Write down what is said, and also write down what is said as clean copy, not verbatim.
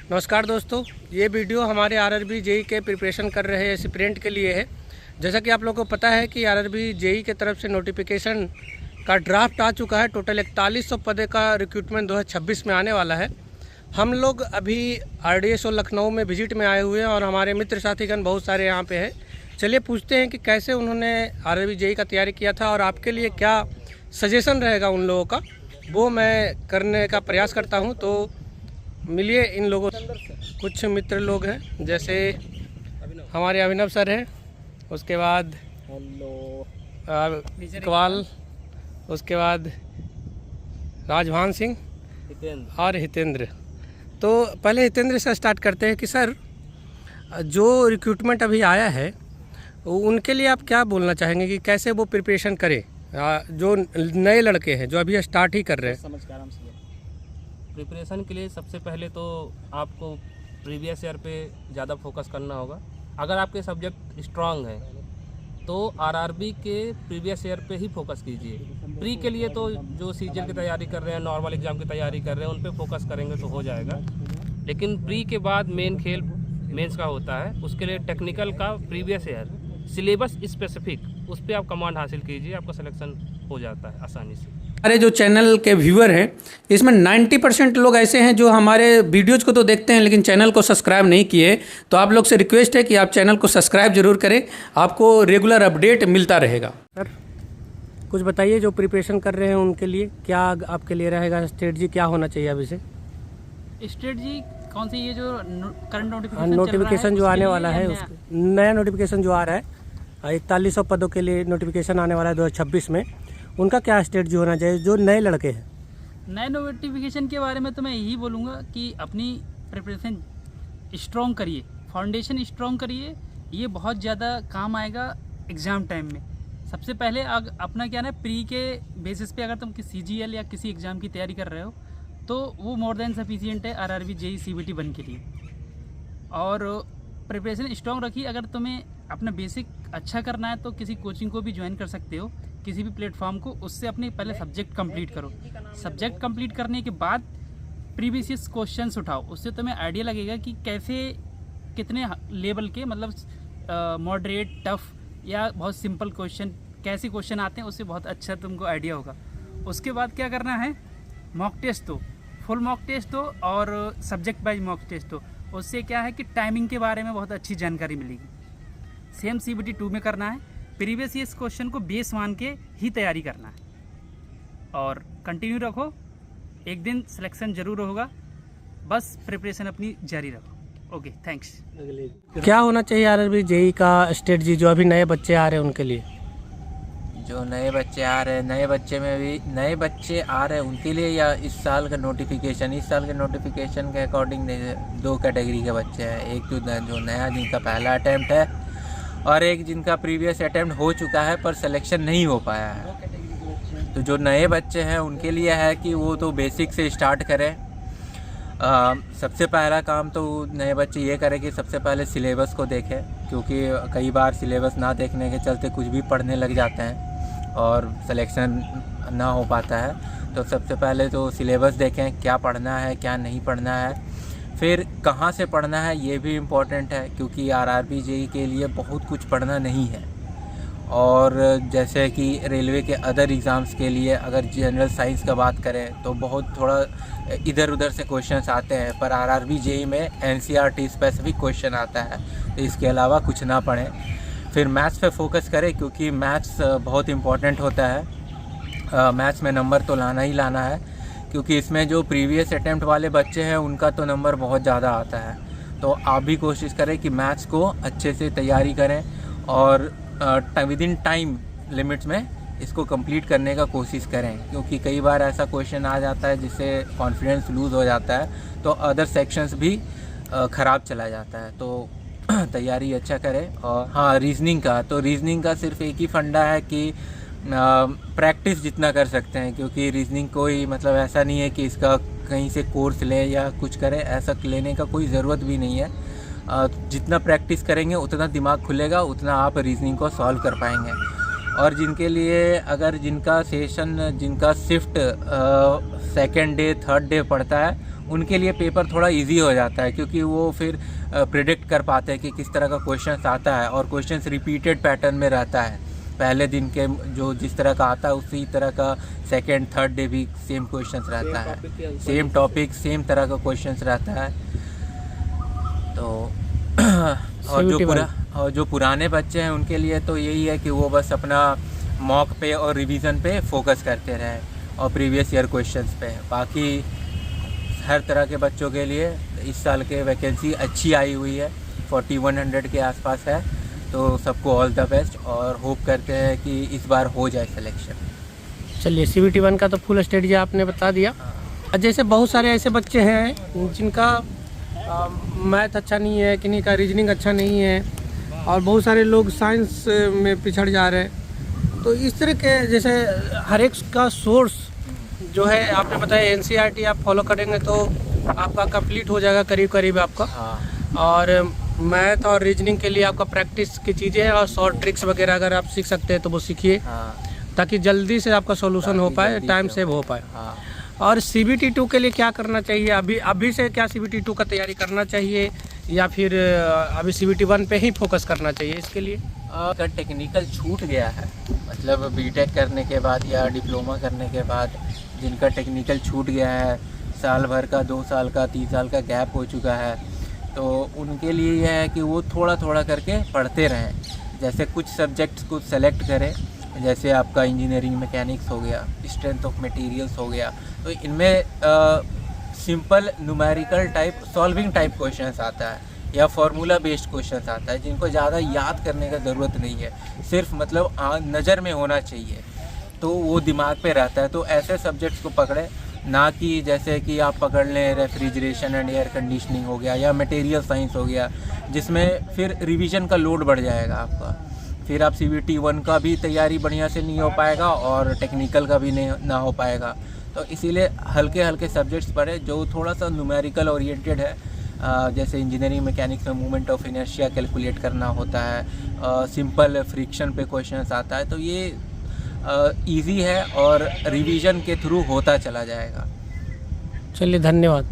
नमस्कार दोस्तों, ये वीडियो हमारे आरआरबी जेई के प्रिपरेशन कर रहे एस्पिरेंट के लिए है। जैसा कि आप लोगों को पता है कि आरआरबी जेई के तरफ से नोटिफिकेशन का ड्राफ्ट आ चुका है। टोटल 4100 पद का रिक्रूटमेंट 2026 में आने वाला है। हम लोग अभी RDSO लखनऊ में विजिट में आए हुए हैं और हमारे मित्र साथीगण बहुत सारे यहाँ पे हैं। चलिए पूछते हैं कि कैसे उन्होंने आरआरबी जेई का तैयारी किया था और आपके लिए क्या सजेशन रहेगा उन लोगों का, वो मैं करने का प्रयास करता हूँ। तो मिलिए इन लोगों से। कुछ मित्र लोग हैं, जैसे हमारे अभिनव सर हैं, उसके बाद इकबाल, उसके बाद राजभान सिंह और हितेंद्र। तो पहले हितेंद्र से स्टार्ट करते हैं कि सर, जो रिक्रूटमेंट अभी आया है उनके लिए आप क्या बोलना चाहेंगे कि कैसे वो प्रिपरेशन करें, जो नए लड़के हैं जो अभी स्टार्ट ही कर रहे हैं। प्रिपरेशन के लिए सबसे पहले तो आपको प्रीवियस ईयर पे ज़्यादा फोकस करना होगा। अगर आपके सब्जेक्ट स्ट्रांग है तो आरआरबी के प्रीवियस ईयर पे ही फोकस कीजिए। प्री के लिए तो जो सीजीएल की तैयारी कर रहे हैं, नॉर्मल एग्ज़ाम की तैयारी कर रहे हैं, उन पे फोकस करेंगे तो हो जाएगा। लेकिन प्री के बाद मेन खेल मेंस का होता है, उसके लिए टेक्निकल का प्रीवियस ईयर सिलेबस स्पेसिफिक उस पर आप कमांड हासिल कीजिए, आपका सिलेक्शन हो जाता है आसानी से। हमारे जो चैनल के व्यूअर हैं इसमें 90% लोग ऐसे हैं जो हमारे वीडियोज़ को तो देखते हैं लेकिन चैनल को सब्सक्राइब नहीं किए। तो आप लोग से रिक्वेस्ट है कि आप चैनल को सब्सक्राइब जरूर करें, आपको रेगुलर अपडेट मिलता रहेगा। सर कुछ बताइए, जो प्रिपरेशन कर रहे हैं उनके लिए क्या आपके लिए रहेगा स्ट्रेटजी, क्या होना चाहिए अभी से? स्ट्रेटजी कौन सी? ये जो करंट नोटिफिकेशन जो आने वाला है, नया नोटिफिकेशन जो आ रहा है 4100 पदों के लिए नोटिफिकेशन आने वाला है 2026 में, उनका क्या स्ट्रेटजी होना चाहिए जो नए लड़के हैं? नए नोटिफिकेशन के बारे में तो मैं यही बोलूँगा कि अपनी प्रिपरेशन स्ट्रॉन्ग करिए, फाउंडेशन स्ट्रॉन्ग करिए। ये बहुत ज़्यादा काम आएगा एग्ज़ाम टाइम में। सबसे पहले अपना क्या ना, प्री के बेसिस पे अगर तुम किसी CGL या किसी एग्ज़ाम की तैयारी कर रहे हो तो वो मोर देन सफिशिएंट है आरआरबी जेई CBT 1 के लिए। और प्रिपरेशन स्ट्रॉन्ग रखिए। अगर तुम्हें अपना बेसिक अच्छा करना है तो किसी कोचिंग को भी ज्वाइन कर सकते हो, किसी भी प्लेटफॉर्म को। उससे अपने पहले सब्जेक्ट कंप्लीट करो। सब्जेक्ट कंप्लीट करने के बाद प्रीवियस क्वेश्चंस उठाओ, उससे तुम्हें आइडिया लगेगा कि कैसे कितने लेवल के, मतलब मॉडरेट, टफ या बहुत सिंपल क्वेश्चन, कैसे क्वेश्चन आते हैं, उससे बहुत अच्छा तुमको आइडिया होगा। उसके बाद क्या करना है, मॉक टेस्ट दो, फुल मॉक टेस्ट दो और सब्जेक्ट वाइज मॉक टेस्ट दो। उससे क्या है कि टाइमिंग के बारे में बहुत अच्छी जानकारी मिलेगी। सेम CBT 2 में करना है। प्रीवियस ईयर क्वेश्चन को बेस मान के ही तैयारी करना है और कंटिन्यू रखो। एक दिन सिलेक्शन जरूर होगा, बस प्रिपरेशन अपनी जारी रखो। Okay, thanks. क्या होना चाहिए आरआरबी जेई का स्ट्रेटजी जो अभी नए बच्चे आ रहे हैं उनके लिए? जो नए बच्चे आ रहे हैं, नए बच्चे में भी नए बच्चे आ रहे हैं उनके लिए, या इस साल का नोटिफिकेशन, इस साल के नोटिफिकेशन के अकॉर्डिंग 2 कैटेगरी के बच्चे हैं। एक तो जो नया, जिनका पहला अटैम्प्ट है, और एक जिनका प्रीवियस अटैम्प्ट हो चुका है पर सिलेक्शन नहीं हो पाया है। तो जो नए बच्चे हैं उनके लिए है कि वो तो बेसिक से स्टार्ट करें। सबसे पहला काम तो नए बच्चे ये करें कि सबसे पहले सिलेबस को देखें, क्योंकि कई बार सिलेबस ना देखने के चलते कुछ भी पढ़ने लग जाते हैं और सिलेक्शन ना हो पाता है। तो सबसे पहले तो सिलेबस देखें, क्या पढ़ना है क्या नहीं पढ़ना है। फिर कहाँ से पढ़ना है ये भी इम्पोर्टेंट है, क्योंकि आरआरबी जेई के लिए बहुत कुछ पढ़ना नहीं है। और जैसे कि रेलवे के अदर एग्ज़ाम्स के लिए अगर जनरल साइंस का बात करें तो बहुत थोड़ा इधर उधर से क्वेश्चंस आते हैं, पर आरआरबी जेई में NCERT स्पेसिफिक क्वेश्चन आता है, तो इसके अलावा कुछ ना पढ़ें। फिर मैथ्स पे फोकस करें, क्योंकि मैथ्स बहुत इम्पोर्टेंट होता है। मैथ्स में नंबर तो लाना ही लाना है, क्योंकि इसमें जो प्रीवियस अटैम्प्ट वाले बच्चे हैं उनका तो नंबर बहुत ज़्यादा आता है। तो आप भी कोशिश करें कि मैथ्स को अच्छे से तैयारी करें और विदिन टाइम लिमिट्स में इसको कंप्लीट करने का कोशिश करें, क्योंकि कई बार ऐसा क्वेश्चन आ जाता है जिससे कॉन्फिडेंस लूज़ हो जाता है, तो अदर सेक्शंस भी ख़राब चला जाता है। तो तैयारी अच्छा करें। और हाँ, रीजनिंग का सिर्फ एक ही फंडा है कि प्रैक्टिस जितना कर सकते हैं, क्योंकि रीजनिंग कोई मतलब ऐसा नहीं है कि इसका कहीं से कोर्स लें या कुछ करें, ऐसा लेने का कोई ज़रूरत भी नहीं है। जितना प्रैक्टिस करेंगे उतना दिमाग खुलेगा, उतना आप रीजनिंग को सॉल्व कर पाएंगे। और जिनके लिए अगर जिनका सेशन, जिनका shift second day third day पड़ता है, उनके लिए पेपर थोड़ा इजी हो जाता है, क्योंकि वो फिर प्रिडिक्ट कर पाते हैं कि किस तरह का क्वेश्चन आता है, और क्वेश्चन रिपीटेड पैटर्न में रहता है। पहले दिन के जो जिस तरह का आता है उसी तरह का सेकेंड थर्ड डे भी सेम क्वेश्चंस रहता है, सेम टॉपिक सेम तरह का क्वेश्चंस रहता है। तो और जो पुराने बच्चे हैं उनके लिए तो यही है कि वो बस अपना मॉक पे और रिवीजन पे फोकस करते रहें और प्रीवियस ईयर क्वेश्चंस पे। बाकी हर तरह के बच्चों के लिए इस साल के वैकेंसी अच्छी आई हुई है, 4100 के आसपास है। तो सबको ऑल द बेस्ट, और होप करते हैं कि इस बार हो जाए सिलेक्शन। चलिए, CBT 1 का तो फुल स्टडी आपने बता दिया। जैसे बहुत सारे ऐसे बच्चे हैं जिनका मैथ अच्छा नहीं है, किन्हीं का रीजनिंग अच्छा नहीं है, और बहुत सारे लोग साइंस में पिछड़ जा रहे हैं। तो इस तरह के जैसे हर एक का सोर्स जो है आपने बताया, NCERT आप फॉलो करेंगे तो आपका कंप्लीट हो जाएगा करीब करीब आपका। और मैथ और रीजनिंग के लिए आपका प्रैक्टिस की चीज़ें हैं, और शॉर्ट ट्रिक्स वगैरह अगर आप सीख सकते हैं तो वो सीखिए, ताकि जल्दी से आपका सॉल्यूशन हो पाए, टाइम सेव हो पाए। और CBT 2 के लिए क्या करना चाहिए? अभी से क्या CBT 2 का तैयारी करना चाहिए, या फिर अभी CBT 1 पे ही फोकस करना चाहिए इसके लिए? अगर टेक्निकल छूट गया है, मतलब बीटेक करने के बाद या डिप्लोमा करने के बाद जिनका टेक्निकल छूट गया है, साल भर का 2 साल का 3 साल का गैप हो चुका है, तो उनके लिए यह है कि वो थोड़ा थोड़ा करके पढ़ते रहें। जैसे कुछ सब्जेक्ट्स को सेलेक्ट करें, जैसे आपका इंजीनियरिंग मैकेनिक्स हो गया, स्ट्रेंथ ऑफ मटेरियल्स हो गया, तो इनमें simple numerical type solving type questions आता है, या फार्मूला बेस्ड क्वेश्चंस आता है, जिनको ज़्यादा याद करने का ज़रूरत नहीं है, सिर्फ मतलब नज़र में होना चाहिए, तो वो दिमाग पे रहता है। तो ऐसे सब्जेक्ट्स को पकड़ें, ना कि जैसे कि आप पकड़ लें रेफ्रिजरेशन एंड एयर कंडीशनिंग हो गया, या मटेरियल साइंस हो गया, जिसमें फिर रिवीजन का लोड बढ़ जाएगा आपका। फिर आप CBT 1 का भी तैयारी बढ़िया से नहीं हो पाएगा, और टेक्निकल का भी ना हो पाएगा। तो इसीलिए हल्के हल्के सब्जेक्ट्स पढ़े जो थोड़ा सा न्यूमेरिकल ओरिएंटेड है। जैसे इंजीनियरिंग मैकेनिक्स में मूवमेंट ऑफ इनर्शिया कैलकुलेट करना होता है, सिंपल फ्रिक्शन पे क्वेश्चंस आता है, तो ये इजी है और रिवीजन के थ्रू होता चला जाएगा। चलिए, धन्यवाद।